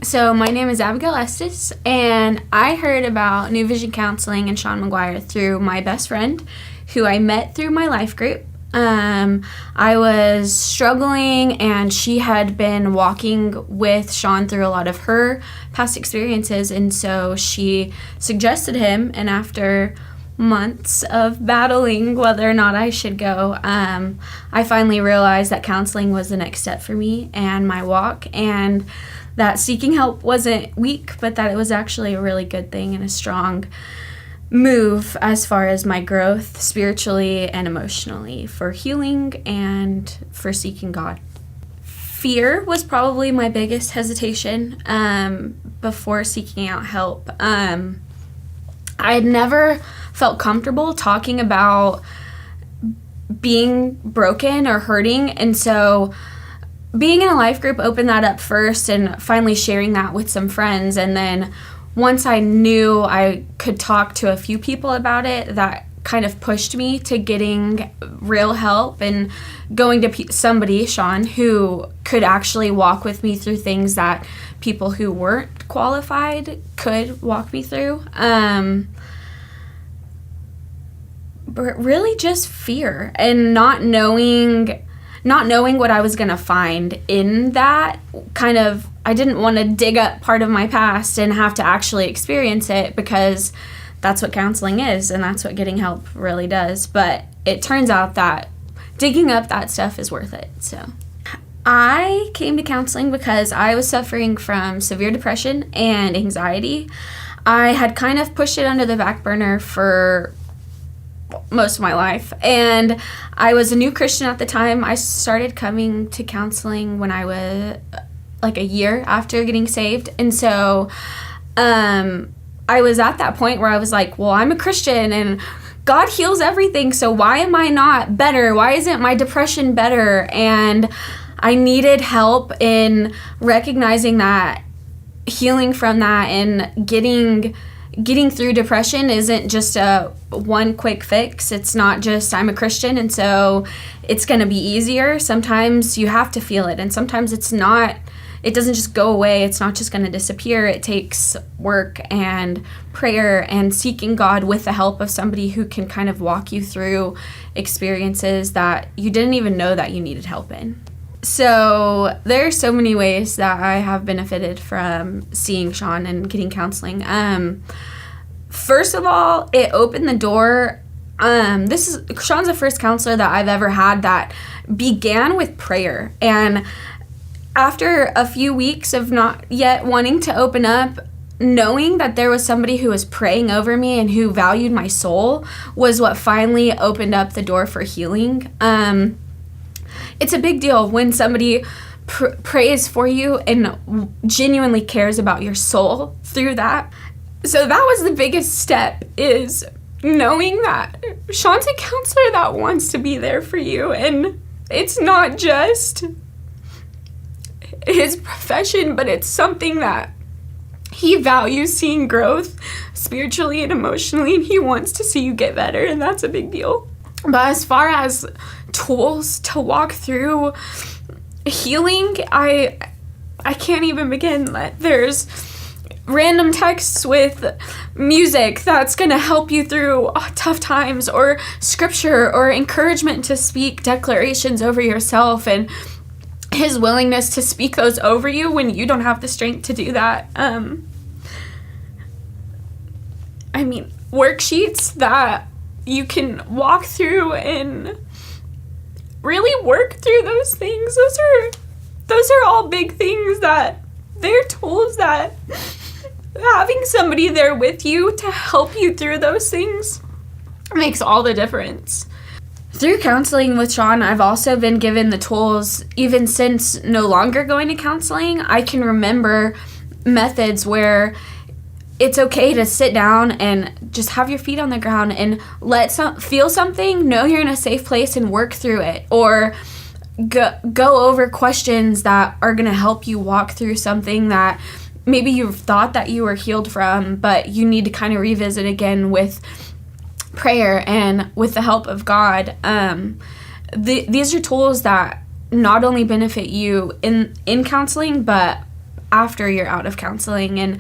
So my name is Abigail Estes, and I heard about New Vision Counseling and Sean Maguire through my best friend, who I met through my life group. I was struggling, and she had been walking with Shawn through a lot of her past experiences, and so she suggested him, and after months of battling whether or not I should go, I finally realized that counseling was the next step for me and my walk, and that seeking help wasn't weak, but that it was actually a really good thing and a strong move as far as my growth spiritually and emotionally for healing and for seeking God. Fear was probably my biggest hesitation before seeking out help. I had never felt comfortable talking about being broken or hurting, and so being in a life group opened that up first, and finally sharing that with some friends, and then once I knew I could talk to a few people about it, that kind of pushed me to getting real help and going to somebody, Shawn, who could actually walk with me through things that people who weren't qualified could walk me through. But really just fear and not knowing what I was going to find in that kind of, I didn't want to dig up part of my past and have to actually experience it, because that's what counseling is and that's what getting help really does. But it turns out that digging up that stuff is worth it. So I came to counseling because I was suffering from severe depression and anxiety. I had kind of pushed it under the back burner for most of my life, and I was a new Christian at the time. I started coming to counseling when I was like a year after getting saved, and so I was at that point where I was like, well, I'm a Christian and God heals everything, so why am I not better? Why isn't my depression better? And I needed help in recognizing that, healing from that, and getting through depression isn't just a one quick fix. It's not just I'm a Christian and so it's going to be easier. Sometimes you have to feel it, and sometimes it doesn't just go away. It's not just going to disappear. It takes work and prayer and seeking God with the help of somebody who can kind of walk you through experiences that you didn't even know that you needed help in. So there are so many ways that I have benefited from seeing Shawn and getting counseling. First of all, it opened the door. Shawn's the first counselor that I've ever had that began with prayer. And after a few weeks of not yet wanting to open up, knowing that there was somebody who was praying over me and who valued my soul was what finally opened up the door for healing. It's a big deal when somebody prays for you and genuinely cares about your soul through that. So that was the biggest step, is knowing that Shawn's a counselor that wants to be there for you. And it's not just his profession, but it's something that he values seeing growth spiritually and emotionally, and he wants to see you get better, and that's a big deal. But as far as tools to walk through healing, I can't even begin. There's random texts with music that's going to help you through tough times, or scripture, or encouragement to speak declarations over yourself, and his willingness to speak those over you when you don't have the strength to do that. Worksheets that you can walk through and really work through those things. Those are all big things that they're tools that having somebody there with you to help you through those things makes all the difference. Through counseling with Shawn, I've also been given the tools, even since no longer going to counseling. I can remember methods where it's okay to sit down and just have your feet on the ground and feel something, know you're in a safe place, and work through it. Or go over questions that are going to help you walk through something that maybe you've thought that you were healed from, but you need to kind of revisit again with prayer and with the help of God. These are tools that not only benefit you in counseling, but after you're out of counseling. And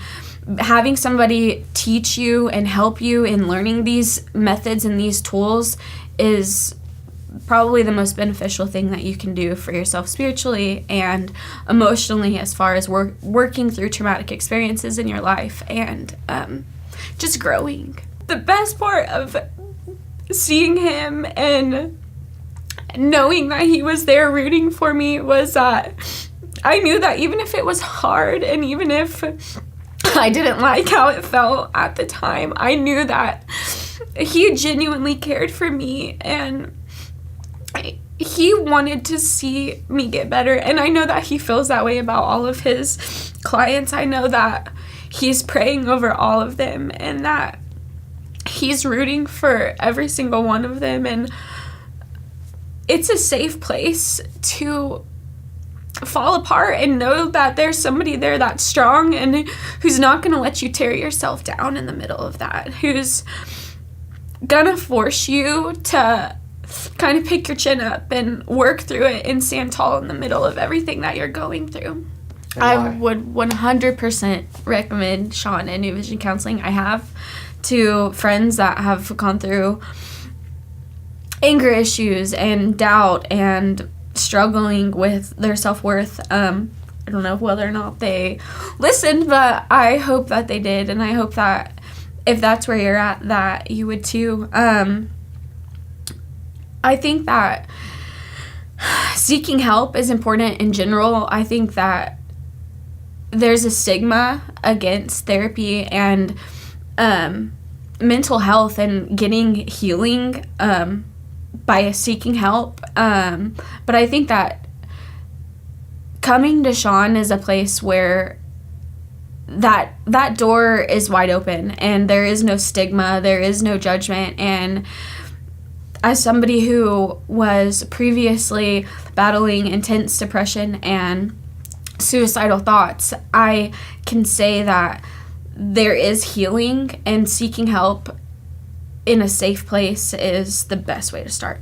having somebody teach you and help you in learning these methods and these tools is probably the most beneficial thing that you can do for yourself spiritually and emotionally, as far as working through traumatic experiences in your life and just growing. The best part of seeing him and knowing that he was there rooting for me was that I knew that even if it was hard and even if I didn't like how it felt at the time, I knew that he genuinely cared for me and he wanted to see me get better. And I know that he feels that way about all of his clients. I know that he's praying over all of them and that he's rooting for every single one of them. And it's a safe place to fall apart and know that there's somebody there that's strong and who's not going to let you tear yourself down in the middle of that, who's going to force you to kind of pick your chin up and work through it and stand tall in the middle of everything that you're going through. I would 100% recommend Shawn and New Vision Counseling. I have to friends that have gone through anger issues and doubt and struggling with their self-worth. I don't know whether or not they listened, but I hope that they did, and I hope that if that's where you're at, that you would too. I think that seeking help is important in general. I think that there's a stigma against therapy and mental health and getting healing by seeking help. But I think that coming to Shawn is a place where that door is wide open and there is no stigma, there is no judgment. And as somebody who was previously battling intense depression and suicidal thoughts, I can say that there is healing, and seeking help in a safe place is the best way to start.